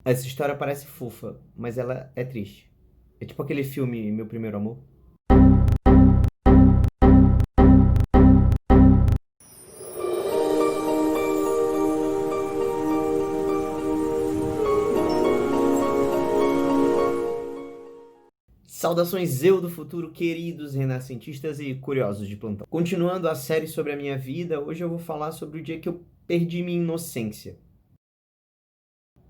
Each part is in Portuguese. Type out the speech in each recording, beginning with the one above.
Essa história parece fofa, mas ela é triste. É tipo aquele filme Meu Primeiro Amor. Saudações eu do futuro, queridos renascentistas e curiosos de plantão. Continuando a série sobre a minha vida, hoje eu vou falar sobre o dia que eu perdi minha inocência.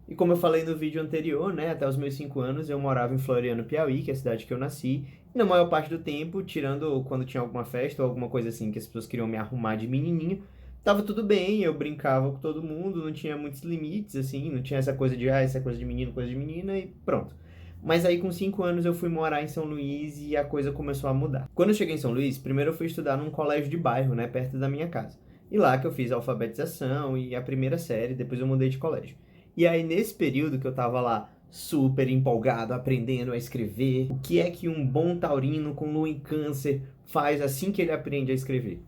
E como eu falei no vídeo anterior, né, até os meus 5 anos eu morava em Floriano, Piauí, que é a cidade que eu nasci. E na maior parte do tempo, tirando quando tinha alguma festa ou alguma coisa assim que as pessoas queriam me arrumar de menininho, tava tudo bem, eu brincava com todo mundo, não tinha muitos limites, assim, não tinha essa coisa de, essa é coisa de menino, coisa de menina e pronto. Mas aí com 5 anos eu fui morar em São Luís e a coisa começou a mudar. Quando eu cheguei em São Luís, primeiro eu fui estudar num colégio de bairro, né, perto da minha casa. E lá que eu fiz a alfabetização e a primeira série, depois eu mudei de colégio. E aí, nesse período que eu tava lá super empolgado, aprendendo a escrever, o que é que um bom taurino com lua em câncer faz assim que ele aprende a escrever?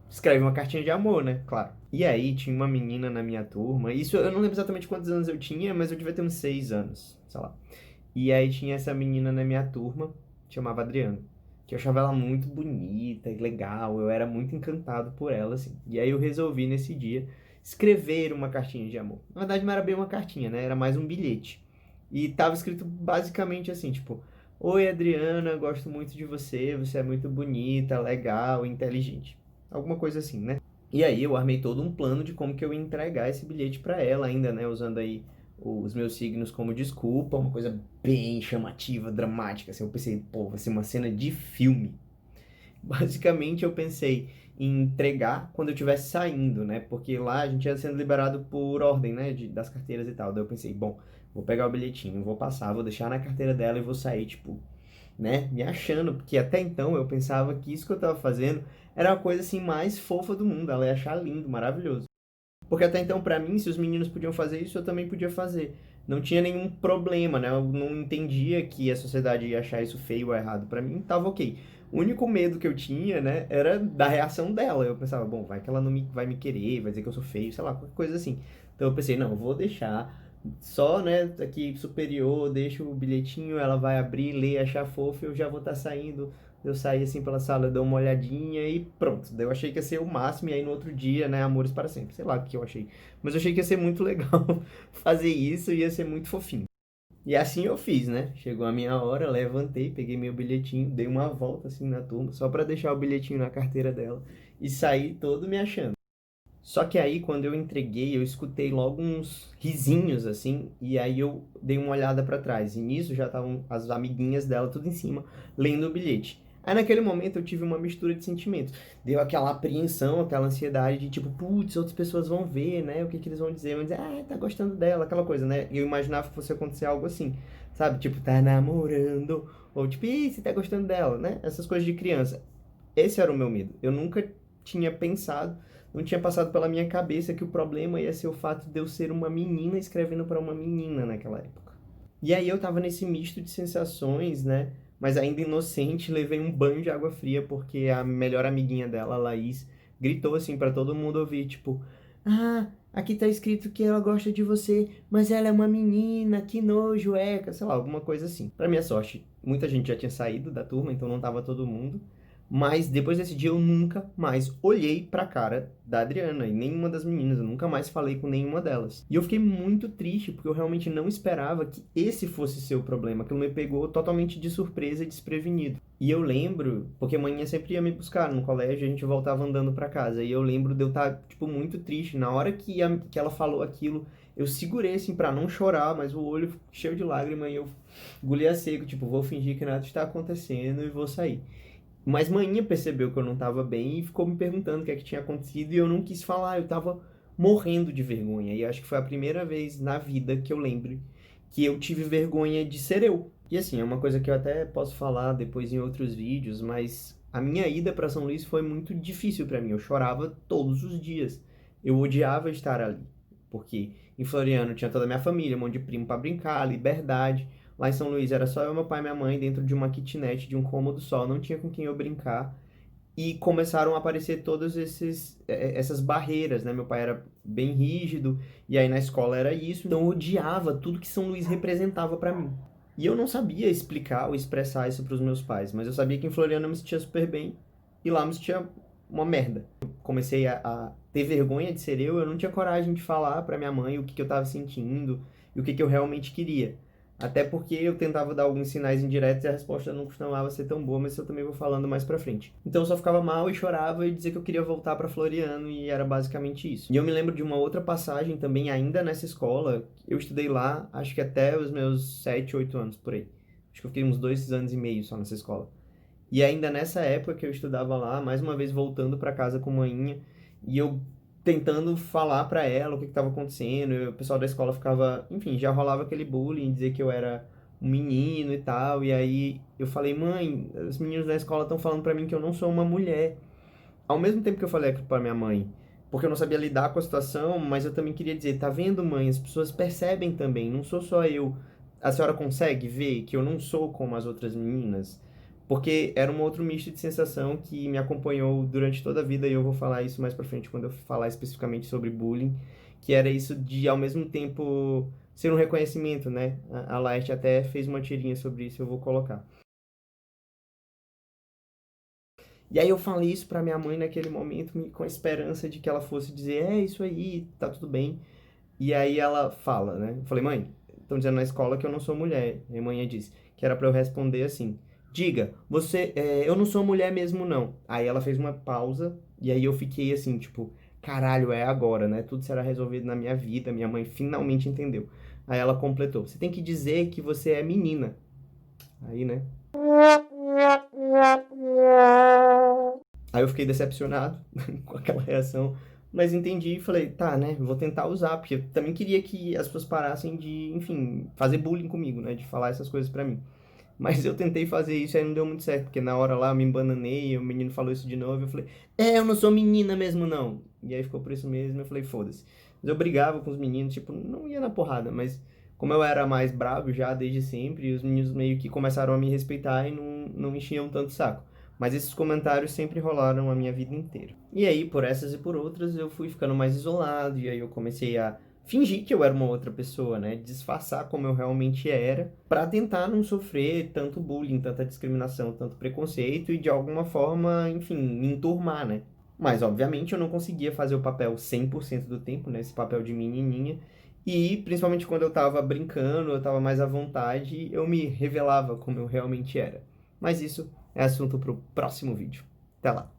Escreve uma cartinha de amor, né? Claro. E aí, tinha uma menina na minha turma, isso eu não lembro exatamente quantos anos eu tinha, mas eu devia ter uns 6 anos, sei lá. E aí tinha essa menina na minha turma, chamava Adriana, que eu achava ela muito bonita e legal, eu era muito encantado por ela, assim. E aí eu resolvi nesse dia escrever uma cartinha de amor. Na verdade não era bem uma cartinha, né? Era mais um bilhete. E tava escrito basicamente assim, tipo: Oi Adriana, gosto muito de você, você é muito bonita, legal, inteligente. Alguma coisa assim, né? E aí eu armei todo um plano de como que eu ia entregar esse bilhete para ela ainda, né? Usando aí os meus signos como desculpa, uma coisa bem chamativa, dramática. Assim, eu pensei, pô, vai ser uma cena de filme. Basicamente eu pensei em entregar quando eu estivesse saindo, né? Porque lá a gente ia sendo liberado por ordem, né? Das carteiras e tal. Daí eu pensei, bom, vou pegar o bilhetinho, vou passar, vou deixar na carteira dela e vou sair, tipo, né, me achando, porque até então eu pensava que isso que eu tava fazendo era a coisa assim mais fofa do mundo, ela ia achar lindo, maravilhoso. Porque até então, pra mim, se os meninos podiam fazer isso, eu também podia fazer. Não tinha nenhum problema, né? Eu não entendia que a sociedade ia achar isso feio ou errado. Pra mim, tava ok. O único medo que eu tinha, né, era da reação dela. Eu pensava, bom, vai que ela não vai me querer, vai dizer que eu sou feio, sei lá, qualquer coisa assim. Então eu pensei, não, eu vou deixar só, né, aqui superior, deixo o bilhetinho, ela vai abrir, ler, achar fofo, eu já vou estar saindo. Eu saí assim pela sala, dou uma olhadinha e pronto. Daí eu achei que ia ser o máximo, e aí no outro dia, né, amores para sempre. Sei lá o que eu achei. Mas eu achei que ia ser muito legal fazer isso, ia ser muito fofinho. E assim eu fiz, né? Chegou a minha hora, levantei, peguei meu bilhetinho, dei uma volta assim na turma, só para deixar o bilhetinho na carteira dela e saí todo me achando. Só que aí, quando eu entreguei, eu escutei logo uns risinhos, assim, e aí eu dei uma olhada pra trás. E nisso já estavam as amiguinhas dela tudo em cima, lendo o bilhete. Aí naquele momento eu tive uma mistura de sentimentos. Deu aquela apreensão, aquela ansiedade de tipo, putz, outras pessoas vão ver, né? O que que eles vão dizer? Vão dizer, ah, tá gostando dela, aquela coisa, né? E eu imaginava que fosse acontecer algo assim, sabe? Tipo, tá namorando, ou tipo, ih, você tá gostando dela, né? Essas coisas de criança. Esse era o meu medo. Eu nunca tinha pensado, não tinha passado pela minha cabeça que o problema ia ser o fato de eu ser uma menina escrevendo para uma menina naquela época. E aí eu tava nesse misto de sensações, né? Mas ainda inocente, levei um banho de água fria porque a melhor amiguinha dela, a Laís, gritou assim para todo mundo ouvir, tipo: "Ah, aqui tá escrito que ela gosta de você, mas ela é uma menina, que nojo, eca", sei lá, alguma coisa assim. Para minha sorte, muita gente já tinha saído da turma, então não tava todo mundo. Mas depois desse dia eu nunca mais olhei pra cara da Adriana e nenhuma das meninas, eu nunca mais falei com nenhuma delas. E eu fiquei muito triste porque eu realmente não esperava que esse fosse ser o problema, aquilo me pegou totalmente de surpresa e desprevenido. E eu lembro, porque a manhã sempre ia me buscar no colégio, a gente voltava andando pra casa, e eu lembro de eu estar, tipo, muito triste. Na hora que ela falou aquilo, eu segurei, assim, pra não chorar, mas o olho cheio de lágrima e eu engoli a seco, tipo, vou fingir que nada está acontecendo e vou sair. Mas manhã percebeu que eu não estava bem e ficou me perguntando o que é que tinha acontecido e eu não quis falar, eu estava morrendo de vergonha. E acho que foi a primeira vez na vida que eu lembro que eu tive vergonha de ser eu. E assim, é uma coisa que eu até posso falar depois em outros vídeos, mas a minha ida para São Luís foi muito difícil para mim. Eu chorava todos os dias. Eu odiava estar ali, porque em Floriano tinha toda a minha família, um monte de primo para brincar, liberdade. Lá em São Luís era só eu, meu pai e minha mãe dentro de uma kitnet, de um cômodo só, não tinha com quem eu brincar. e começaram a aparecer todas essas barreiras, né? Meu pai era bem rígido, e aí na escola era isso, então eu odiava tudo que São Luís representava para mim. E eu não sabia explicar ou expressar isso para os meus pais, mas eu sabia que em Floriano eu me sentia super bem, e lá eu me sentia uma merda. Eu comecei a ter vergonha de ser eu não tinha coragem de falar para minha mãe o que eu estava sentindo e o que eu realmente queria. Até porque eu tentava dar alguns sinais indiretos e a resposta não costumava ser tão boa, mas eu também vou falando mais pra frente. Então eu só ficava mal e chorava e dizia que eu queria voltar pra Floriano e era basicamente isso. E eu me lembro de uma outra passagem também, ainda nessa escola, eu estudei lá, acho que até os meus 7, 8 anos por aí. Acho que eu fiquei uns 2 anos e meio só nessa escola. E ainda nessa época que eu estudava lá, mais uma vez voltando para casa com manhinha, e eu tentando falar para ela o que estava acontecendo, e o pessoal da escola ficava, enfim, já rolava aquele bullying, dizer que eu era um menino e tal, e aí eu falei, mãe, os meninos da escola estão falando para mim que eu não sou uma mulher. Ao mesmo tempo que eu falei aquilo para minha mãe, porque eu não sabia lidar com a situação, mas eu também queria dizer, tá vendo, mãe, as pessoas percebem também, não sou só eu. A senhora consegue ver que eu não sou como as outras meninas? Porque era um outro misto de sensação que me acompanhou durante toda a vida, e eu vou falar isso mais pra frente quando eu falar especificamente sobre bullying, que era isso de, ao mesmo tempo, ser um reconhecimento, né? A Laerte até fez uma tirinha sobre isso, eu vou colocar. E aí eu falei isso pra minha mãe naquele momento, com a esperança de que ela fosse dizer, é isso aí, tá tudo bem. E aí ela fala, né? Eu falei, mãe, estão dizendo na escola que eu não sou mulher. E a mãe disse que era pra eu responder assim, diga, eu não sou mulher mesmo não. Aí ela fez uma pausa, e aí eu fiquei assim, tipo, caralho, é agora, né? Tudo será resolvido na minha vida, minha mãe finalmente entendeu. Aí ela completou, você tem que dizer que você é menina. Aí, né? Aí eu fiquei decepcionado com aquela reação, mas entendi e falei, tá, né, vou tentar usar, porque eu também queria que as pessoas parassem de, enfim, fazer bullying comigo, né, de falar essas coisas pra mim. Mas eu tentei fazer isso e aí não deu muito certo, porque na hora lá eu me embananei, o menino falou isso de novo, eu falei, eu não sou menina mesmo não. E aí ficou por isso mesmo, eu falei, foda-se. Mas eu brigava com os meninos, tipo, não ia na porrada, mas como eu era mais bravo já desde sempre, os meninos meio que começaram a me respeitar e não enchiam tanto o saco. Mas esses comentários sempre rolaram a minha vida inteira. E aí, por essas e por outras, eu fui ficando mais isolado, e aí eu comecei a fingir que eu era uma outra pessoa, né? Disfarçar como eu realmente era, para tentar não sofrer tanto bullying, tanta discriminação, tanto preconceito e de alguma forma, enfim, me enturmar, né? Mas obviamente eu não conseguia fazer o papel 100% do tempo, né? Esse papel de menininha. E principalmente quando eu tava brincando, eu tava mais à vontade, eu me revelava como eu realmente era. Mas isso é assunto pro próximo vídeo. Até lá.